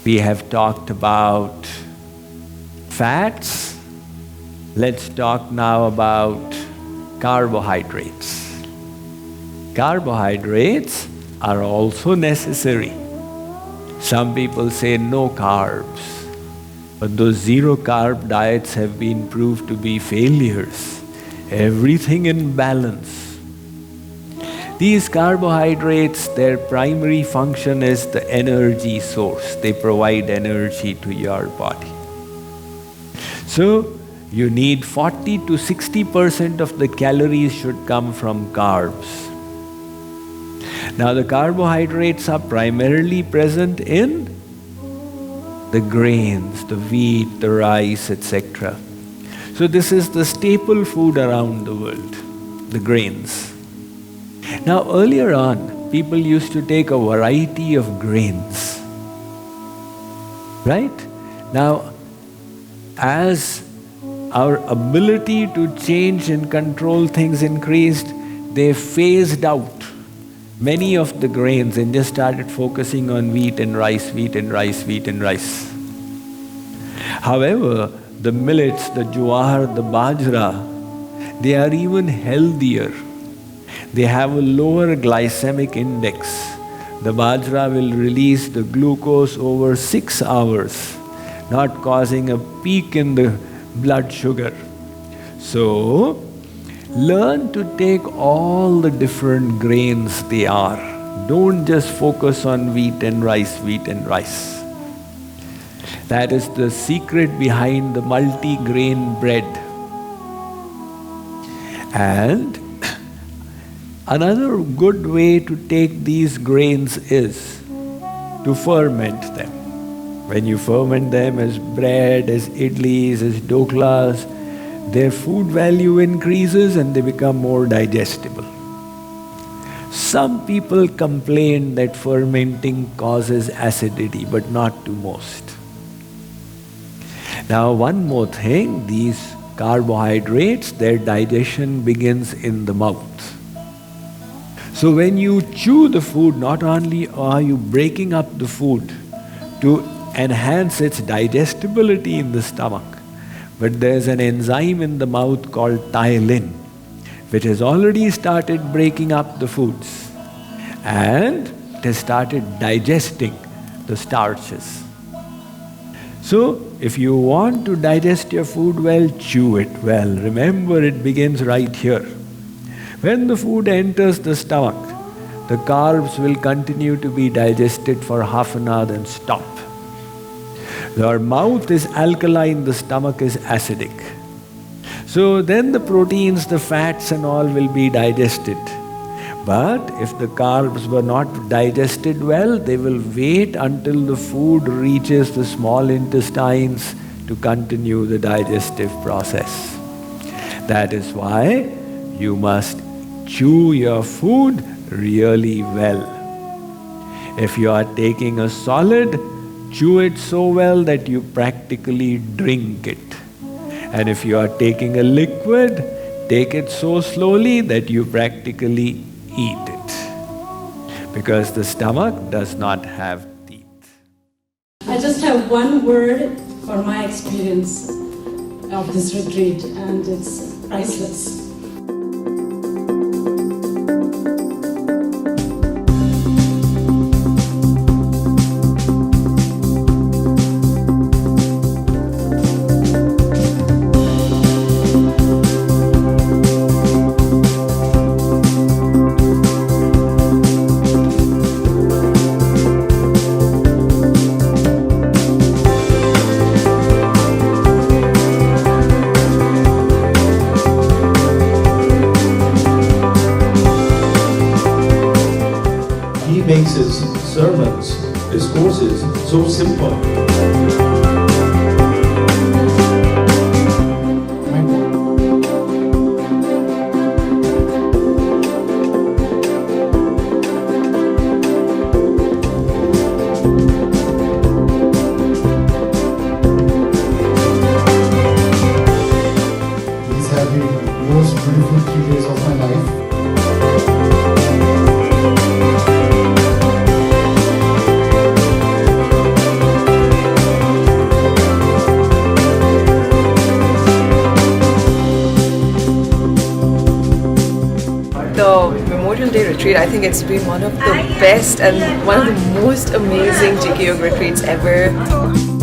We have talked about fats. Let's talk now about carbohydrates. Carbohydrates are also necessary. Some people say no carbs, but those zero carb diets have been proved to be failures. Everything in balance. These carbohydrates, their primary function is the energy source. They provide energy to your body. So, you need 40 to 60% of the calories should come from carbs. Now, the carbohydrates are primarily present in the grains, the wheat, the rice, etc. So, this is the staple food around the world, the grains. Now, earlier on, people used to take a variety of grains, right? Now, as our ability to change and control things increased, they phased out many of the grains and just started focusing on wheat and rice, wheat and rice, wheat and rice. However, the millets, the jowar, the bajra, they are even healthier. They have a lower glycemic index. The bajra will release the glucose over 6 hours, not causing a peak in the blood sugar. So, learn to take all the different grains they are. Don't just focus on wheat and rice, wheat and rice. That is the secret behind the multi-grain bread. And another good way to take these grains is to ferment them. When you ferment them as bread, as idlis, as doklas, their food value increases and they become more digestible. Some people complain that fermenting causes acidity, but not to most. Now, one more thing, these carbohydrates, their digestion begins in the mouth. So when you chew the food, not only are you breaking up the food to enhance its digestibility in the stomach, but there's an enzyme in the mouth called ptyalin, which has already started breaking up the foods and it has started digesting the starches. So, if you want to digest your food well, chew it well. Remember, it begins right here. When the food enters the stomach, the carbs will continue to be digested for half an hour and stop. Your mouth is alkaline, the stomach is acidic. So then the proteins, the fats and all will be digested. But if the carbs were not digested well, they will wait until the food reaches the small intestines to continue the digestive process. That is why you must chew your food really well. If you are taking a solid, chew it so well that you practically drink it. And if you are taking a liquid, take it so slowly that you practically eat it. Because the stomach does not have teeth. I just have one word for my experience of this retreat, and it's priceless. Makes his sermons, his courses so simple. These have been the most beautiful 3 days of my life. day retreat. I think it's been one of the best and one of the most amazing JK Yoga retreats ever.